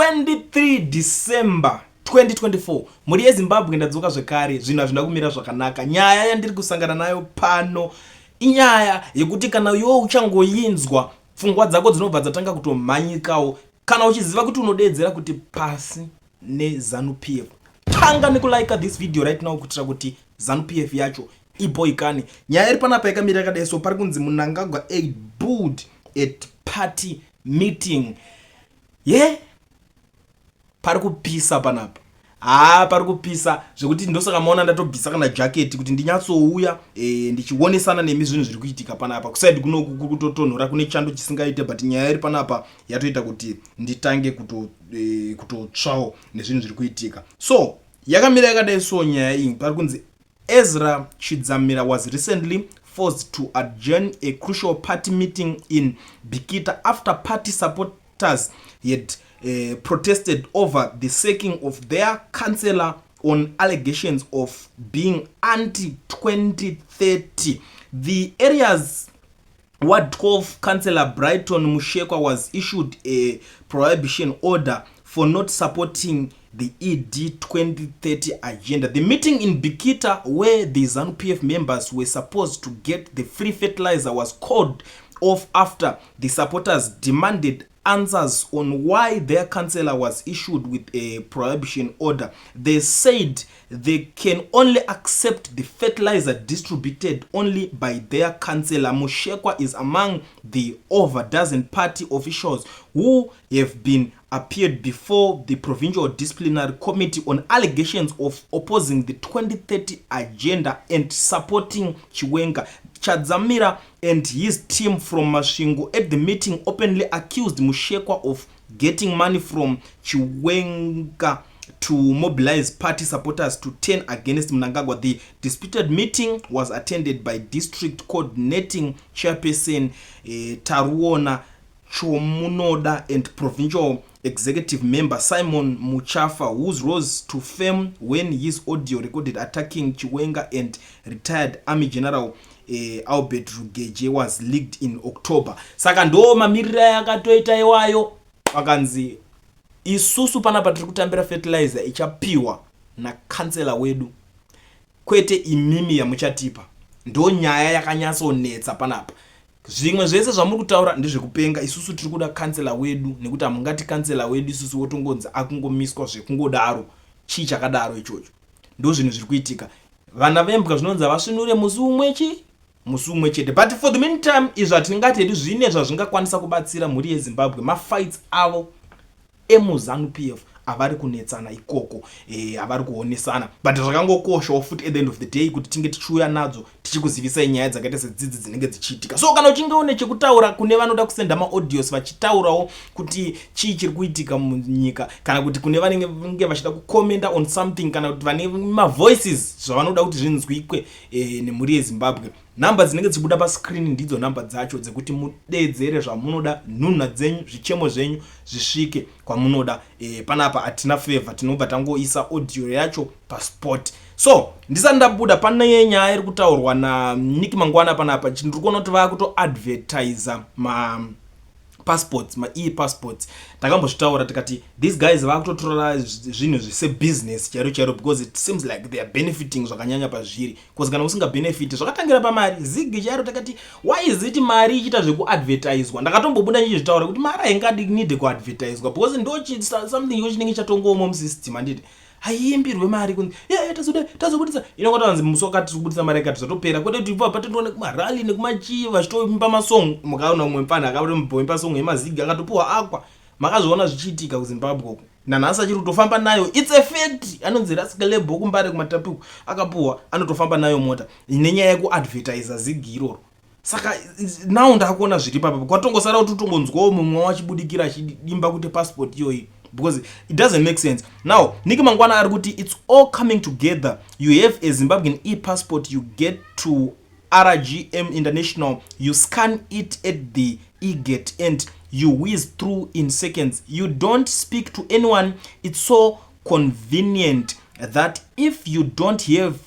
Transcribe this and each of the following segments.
23 December 2024 muri yeZimbabwe ndadzoka zvekare zvinhu hazvina kumira zvakanaka. Nyaya yandiri kusangana nayo pano inyaya yekuti kana iwe uchangoyinzwa pfungwa dzako dzinobva dzatanga kutomhanyikawo kana uchiziva kuti unodedzera kuti pasi neZANU-PF. Tanga nekulike this video right now kutira kuti ZANU-PF yacho iboikane. Nyaya iri panapa yakamira yakadai so pari kunzi Mnangagwa booed at party meeting. Pari kupisa panapa. Pari kupisa zvekuti ndosaka maona ndatobvisa kana jacket kuti ndinyatsouya ndichionesana nemi zvinhu zviri kuitika panapa. Kusaidi kuno kutotonhora kune chando chisingaite but nyaya iri panapa yatoita kuti nditange kutotsvawo nezvinhu zviri kuitika. So yakamira yakadai so nyaya iyi pari kunzi Ezra Chidzamira was recently forced to adjourn a crucial party meeting in Bikita after party supporters had protested over the sacking of their councillor on allegations of being anti-2030. The area's Ward 12 Councillor Brighton Mushekwa was issued a prohibition order for not supporting the ED 2030 agenda. The meeting in Bikita, where the ZANU-PF members were supposed to get the free fertilizer, was called off after the supporters demanded answers on why their councillor was issued with a prohibition order. They said they can only accept the fertilizer distributed only by their councillor. Mushekwa is among the over dozen party officials who have been appeared before the Provincial Disciplinary Committee on allegations of opposing the 2030 agenda and supporting Chiwenga. Chidzamira and his team from Masvingo at the meeting openly accused Mushekwa of getting money from Chiwenga to mobilize party supporters to turn against Mnangagwa. The disputed meeting was attended by District Coordinating Chairperson Taruona Chomunoda and Provincial Executive Member Simon Muchafa, whose rose to fame when his audio recorded attacking Chiwenga and retired Army General Albert Rugeje was leaked in October. Saka ndo mamirira yakatoita iwayo vakanzi isusu panapa tiri kutambira fertilizer ichapiwa na kansela wedu kwete imimi yamuchatipa. Ndo nyaya yakanyatsonetsa panapa. Zvimwe zvese zvamuri kutaura ndezvekupenga. Isusu tiri kuda kansela wedu nekuti amungati kansela wedu isusu wotongonzi akungomiswa zvekungodaro. Chii chakadaro ichocho? Ndo zvinhu zviri kuitika. Vana vembwa zvinonzi vasvinure musi umwe chete. But for the meantime izvo hatingati hedu zvine zvazvingakwanisa kubatsira mhuri yeZimbabwe. Mafights avo emuZANU-PF avari kunetsana ikoko, avari kuonesana, but zvakangokoshawo futi at the end of the day kuti tinge tichiuya nadzo tichikuzivisai nyaya dzakaita sedzidzi dzinenge dzichiitika. So kana uchinge une chekutaura kune vanoda kusenda maaudios vachitaurawo kuti chii chiri kuitika munyika, kana kuti kune vanenge vachida kukomenda on something, kana kuti vane mavoices zvavanoda kuti zvinzwikwe nemhuri yeZimbabwe, namba dzinenge dzichibuda pascreen ndidzo namba dzacho dzekuti mudedzere zvamunoda, nhunha dzenyu, zvichemo zvenyu zvisvike kwamunoda. Panapa hatina favor, tinobva tangoisa audio yacho paspot. So ndisati ndabuda pane nyaya iri kutaurwa naNick Mangwana panapa, ndiri kuona kuti vakutoadvertisa passports, e-passports. Takambozvitaura tikati these guys vakutotora zvinhu zvesebusiness chairo because it seems like they are benefiting zvakanyanya pazviri. Because kana usinga benefit zvakatangira pamari. Zigi chairo takati why is it mari ichita zvekuadvertiswa? Ndakatombobuda ndichitaura kuti mari haingadi need kuadvertiswa because ndo something yochinenge chatongomo musystem anditi haiimbirwe mari kunzi tazobudisa inongotanzi musokati kubudisa mari yakati zvatopera kwete kuti ipo patinoona kumarali nekumachi vachitoimba masong. Mukaona umwe mfana akati mboimba song yemazigi akatopuwa akwa. Makazoona zvichiitika kuZimbabwe uko. Nanhasi achiri kutofamba nayo. It's a fact. Anonzi Rascal Lebo kumbare kumatapuko akapuwa anotofamba nayo mota. Nenyaya yekuadvertisa zigi iroro. Saka now ndakuona zviri papa. Kwatongosara kuti utongonzwawo mumwe wachibudikira achidimba kuti passport iyoyi. Because it doesn't make sense. Now, Nick Mangwana argued it's all coming together. You have a Zimbabwean e-passport, you get to RGM International, you scan it at the e-gate and you whiz through in seconds. You don't speak to anyone. It's so convenient that if you don't have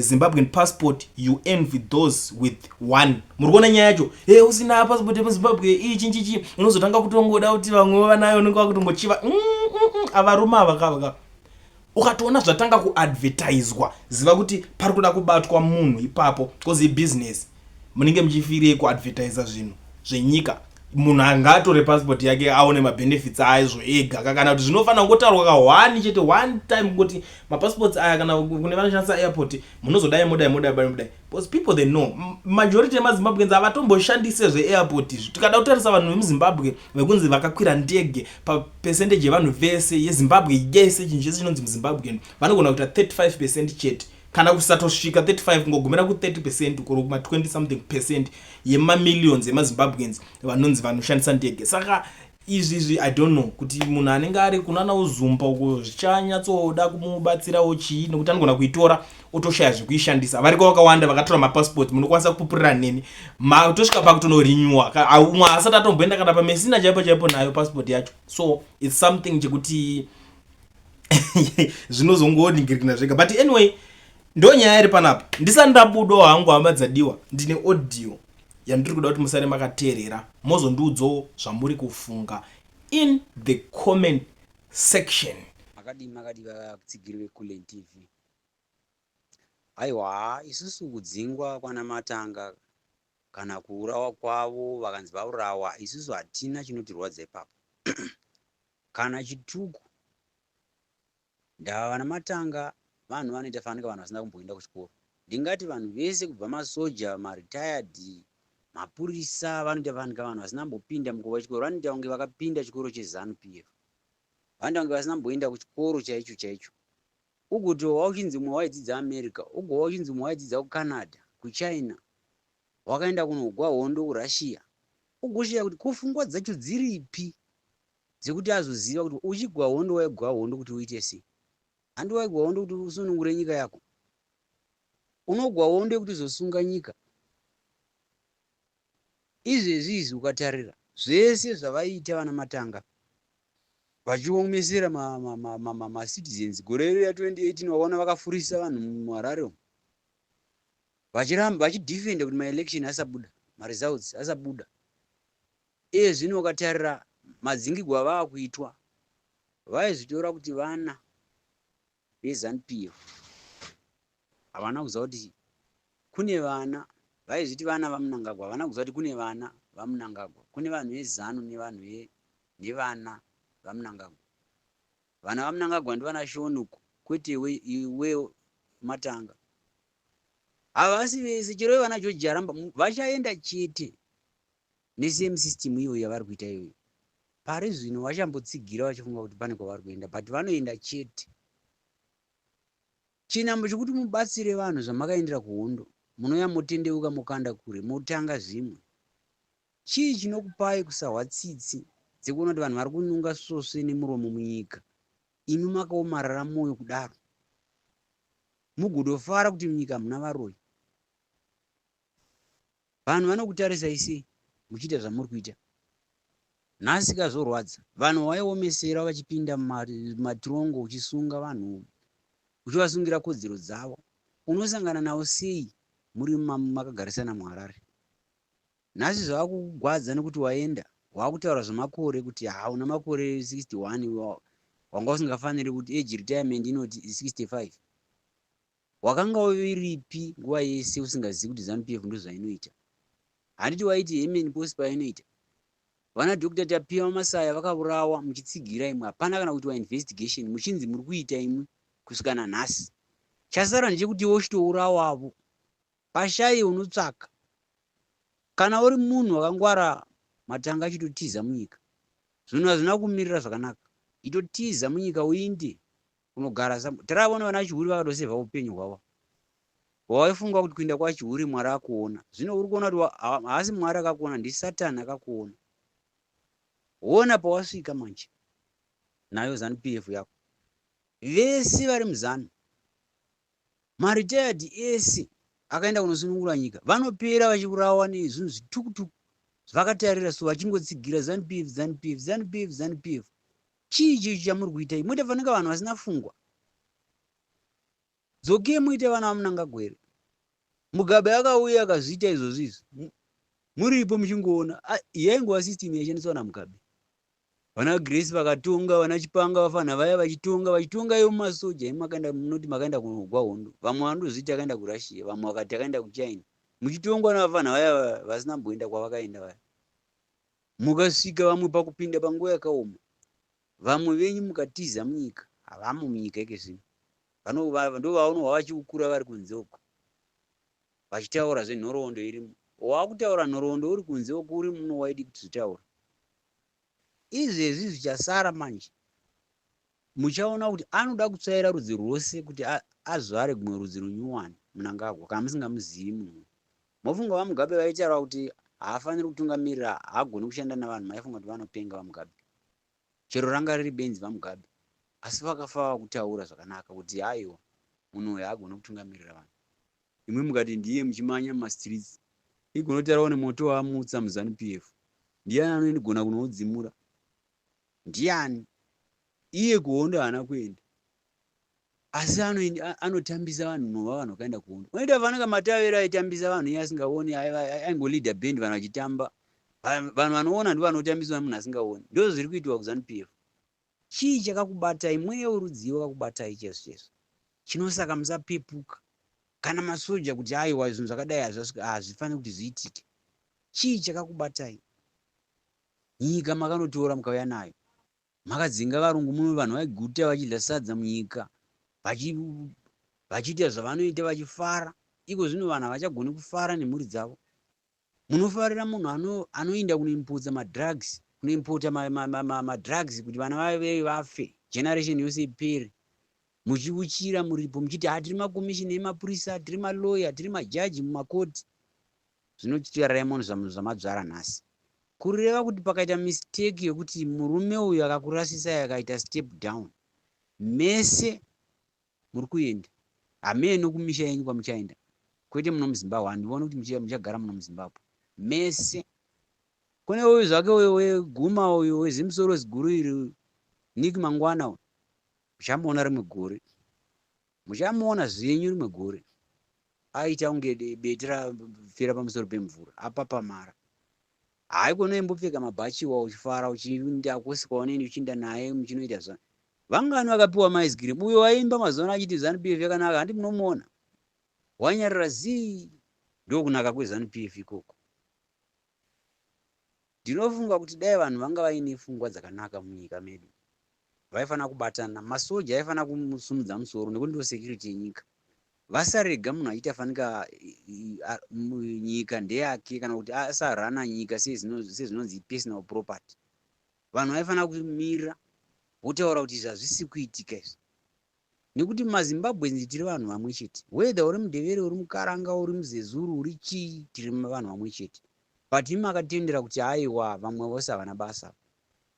Zimbabwean passport, you envy those with one. Murikuona nyaya yacho, usina passport yemuzimbabwe ichi unozotanga kutongoda kuti vamwe vanayo unenge wakutongochiva avarume ava ukatoona zvatanga kuadvertiswa, ziva kuti pari kuda kubatwa munhu ipapo because ibusiness. Munenge muchifirei kuadvertisa zvinhu zvenyika? Munhu angatore passport yake aone mabenefits aizvo ega, kana kuti zvinofanira kungotaurwa ka1 chete one time kuti mapassports aya kana kune vanoshandisa airport munozodai modai because people they know majority yemazimbabweans avatomboshandise zveairport izvi. Tikada kutarisa vanhu vemuzimbabwe vekunzi vakakwira ndege papercentage yevanhu vese yezimbabwe yese chinhu chese chinonzi muzimbabwean vanogona kuita 35% chete, kana kusatosvika 35 kungogumira ku30% kuri kuma 20 something percent yemamillions yemazimbabweans vanonzi vanoshandisa ndege. Saka izvi I don't know kuti munhu anenge ari kunana uzumba uko zvichanyatsoda kumubatsirawo chii, nokuti anogona kuitora otoshaya zvekuishandisa. Variko vakawanda vakatora mapassport, munokwanisa kupupurira neni tosvika pakutonorinyiwa umwe asati atomboenda kana pamesina chaipo nayo passport yacho. So it's something chekuti zvinozongoningirikana zvega, but anyway ndo nyaya iri panapa. Ndisati ndabudawo hangu hama dzadiwa, ndine audio yandiri kuda kuti musare makateerera mozondiudzawo zvamuri kufunga in the comment section. Makadi vakatsigiriwe Kulen TV. Aiwa, isusu kudzingwa kwana Matanga kana kuurawa kwavo vakanzi vaurawa, isusu hatina chinotirwadza ipapo. Kana chituku ndava Matanga vanhu vanoita fanika vanhu vasina kumboenda kuchikoro. Ndingati vanhu vese kubva masoja, maretired, mapurisa vanoita fanika vanhu vasina kumbopinda mukova wechikoro. Vanoita kunge vakapinda chikoro cheZANU-PF. Vanoita kunge vasina kumboenda kuchikoro chaicho. Ugotowa uchinzi mumwe waidzidza America, ugowa uchinzi mumwe waidzidza kuCanada, kuChina, wakaenda kunogwa hondo kuRussia. Ugoshiya kuti kufungwa dzacho dziripi dzekuti azoziva kuti uchigwa hondo waigwa hondo kuti uite sei. Handi waigwa hondo kuti usunungure nyika yako, unogwa hondo kuti uzosunga nyika. Izvezvi ukatarira zvese zvavaita vana Matanga vachiomesera citizens gore ya 2018 wakaona vakafurisa vanhu muHarare vachiramba vachidefenda kuti maelection asabuda, results asabuda. Zvino ukatarira madzingirwo avakuitwa vaizvitora kuti vana veZANU-PF havana kuziva kuti kune vana, vaizviti vana vaMnangagwa, havana kuziva kuti kune vana vaMnangagwa, kune vanhu veZANU nevana vaMnangagwa. Vana vaMnangagwa ndivana Shonuku, kwete iwe Matanga. Havasi vese, chero vana George Jaramba vachaenda chete nesame system iyo yavari kuita iyoyo. Pari zvino vachambotsigira vachifunga kuti pane kwavari kuenda, but vanoenda chete. Chinambo chekuti mubatsire vanhu zvamakaendera kuhondo, munoya motendeuka mokanda kure, motanga zvimwe. Chii chinokupai kusahwa tsitsi dzekuona kuti vanhu vari kununga soswe nemuromo munyika, imi makaomarara moyo kudaro, mugodofara kuti munyika hamuna varoi? Vanhu vanokutarisai sei muchiita zvamuri kuita? Nhasi kazorwadza vanhu vaiomesera vachipinda matirongo uchisunga vanhu, uchivasungira kodzero dzavo. Unosangana navo sei muri makagarisana muHarare? Nhasi zvavakugwadza nekuti waenda wakutaura zvemakore kuti hauna makore 61 wanga usingafaniri kuti age retirement inoti 65. Wakanga uripi nguva yese usingazivi kuti ZANU-PF ndozvainoita? Handiti waiti Hemen Post painoita? Vana Dr. Tapiwa Masaya vakaurawa muchitsigira imwe, hapana kana kuti investigation muchinzi muri kuita imwe kusvika nanhasi. Chasara ndechekuti wochitourawawo pashai unotsvaka. Kana uri munhu wakangwara, Matanga achitotiza munyika, zvinhu hazvina kumirira zvakanaka. Itotiza munyika uinde unogara. Taraona vana Chihuri vakatosevha upenyu hwavo. Waifunga kuti kuenda kwaChihuri Mwari akuona, zvino uri kuona kuti haasi Mwari akakuona, ndiSatani akakuona. Ona pawasvika manje nayo ZANU-PF yako. Vese vari muZANU, maretired ese akaenda kunosunungura nyika, vanopera vachiurawa nezvinhu zvitukutuku zvakatarira so vachingotsigira ZANU-PF. Chii chamuri kuita? Munofanira vanhu vasina fungwa. dzoke muite vana vamunangagwere. Mugabe akauya akazviita izvozvizvi muripo muchingoona yaingova system yaishandiswa naMugabe. Vana Grace vakatonga, vana Chipanga vafana vaya vachitonga ivo mumasoja makaenda munoti makaenda kunogwa hondo. Vamwe vanozviti akaenda kuRussia, vamwe vakati akaenda kuChina. Muchitongwa navafana vaya vasina mboenda kwavakaenda vaya. Mukasvika vamwe pakupinda panguva yakaoma. Vamwe venyu mukatiza munyika, havamo munyika yake zvino. Ndo vaonwa vachikura vari kunze uko. Vachitaura zvenhoroondo irimo. Wakutaura nhoroondo uri kunze uko uri muno waidi kuzitaura. Izvezvi zvichasara manje. Muchaona kuti anoda kutsvaira rudzi rwose kuti azvare gumwe rudzi runyuwani Mnangagwa kana musingamuzivi munhu. Mofunga vaMugabe vaitaura kuti haafaniri kutungamirira, haagoni kushanda navanhu, maifunga kuti vanopenga vaMugabe. Chero ranga riri benzi vaMugabe. Asi vakafa kutaura zvakanaka kuti haiwa munhu uyu haagoni kutungamirira vanhu. Imwe mukati ndiye muchimanya mumastreets. Igonotaurawo nemoto waamutsa muZANU-PF. Ndiani anogona kunoudzimura? Ndiani? Iye kuhondo haana kuenda. Asi anotambisa vanhu vanhu vakaenda kuhondo. Unoita vananga Matavera aitambisa vanhu iye asingaoni, aingolidha bhendi vanhu vachitamba. Vanhu vanoona ndivo vanotambiswa munhu asingaoni. Ndizvo zviri kuitwa kuZANU-PF. Chii chakakubatai? Mweya werudzivo wakakubatai chezvo. Chinosaka musapepuka. Kana masoja kuti aiwa zvinhu zvakadai hazvifaniri kuti zviitike. Chii chakakubatai? Nyika makanotora mukauya nayo. Makadzinga varungu muno, vanhu vaiguta vachidya sadza munyika. Vachiita zvavanoita vachifara. Iko zvino vanhu havachagoni kufara nemhuri dzavo. Munofarira munhu anoinda kunoimpodza madrugs, kunoimpota madrugs kuti vana vave vafe, generation yose ipere. Muchiuchira muripo muchiti tiri makomishini emapurisa, tiri maloya, tiri majaji mumakoti. Zvinochiita Raymond zvamadzvara nhasi. Kureva kuti pakaita mistake yokuti murume uyu akakurasisai akaita step down, mese muri kuenda. Hameno kumisha yenyu kwamuchaenda. Kwete muno muZimbabwe, handioni kuti muchagara muno muZimbabwe. Mese. Kune uyu zvake weguma uyu wezimusoro ziguru iri Nick Mangwana uyu. Muchamuona rimwe gore. Muchamuona zvenyu rimwe gore. Aita unge beti rafira pamusoro pemvura. Apapamara. Haiko noimbopfeka mabhachi wa uchifara uchiinda kusikaoneni uchinda naye muchinoita zva. Vangani vakapiwa maizikirimu. Uyo waimba mazona achiti ZANU-PF yakanaka, handi munomuona. Wanyarara zii. Ndo kunaka kweZANU-PF ikoko. Ndinofunga kuti dai vanhu vanga vaine pfungwa dzakanaka munyika medu. Vaifana kubatana, masoja aifana kumusumudza musoro nekuti ndo security yenyika. Vasarega munhu achitafanika nyika ndeyake kana kuti asarana nyika sezvinonzi personal property. Vanhu vaifana kumira votaura kuti zvazvisi kuitika izvi. Nekuti mumaZimbabwe tiri vanhu vamwe chete. Whether uri muDevere, uri muKaranga, uri muZezuru, uri chii, tiri vanhu vamwe chete. But imakatendera kuti aiwa vamwe vose havana basa.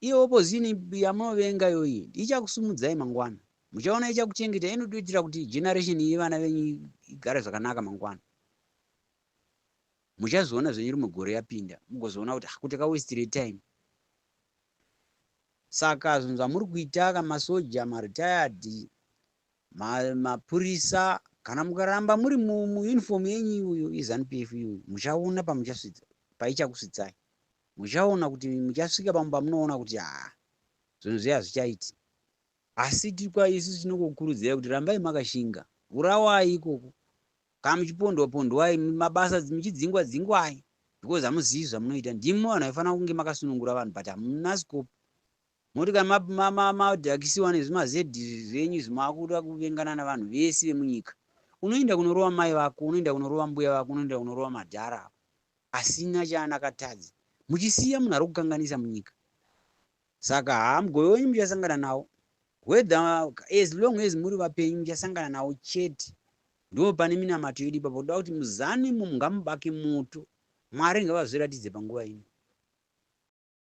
Iyo opposition yamunovenga yoyi ichakusumudzai mangwana. Muchaona ichakuchengeta, inotoitira kuti generation yevana venyu igare zvakanaka mangwana. Muchazoona zvenyu rimwe gore yapinda, mugozoona kuti takawastire time. Saka zvinhu zvamuri kuita kamasoja, maretired, mapurisa, kana mukaramba muri muuniform yenyu iyoyo iZANU-PF iyoyo, muchaona pamuchasvitsa, paichakusvitsai. Muchaona kuti muchasvika pamba munoona kuti zvinhu zviya hazvichaiti. Asi tikwa isusu tinokukurudzirai kuti rambai makashinga. Urawai ikoko. Kana muchipondwa-pondwai mabasa muchidzingwa-dzingwai. Because hamuzivi zvamunoita. Ndimo vanhu vaifana kunge makasunungura vanhu but hamuna scope. Moti kana madhakisiwa nezvimazedhi zvenyu zvimakuda kuvengana navanhu vese vemunyika. Unoenda kunorova mai vako, unoenda kunorova mbuya vako, unoenda kunorova madhara. Asina chaanakatadza. Muchisiya munhu ari kukanganisa munyika. Saka hamugoyo wenyu muchasangana nawo. Whether as long as muri vapenyu muchasangana nawo chete. Ndo pane minamato yedu ipapo. Kuda kuti muzane mungamubake moto. Mwari ngavazviratidze panguva ino.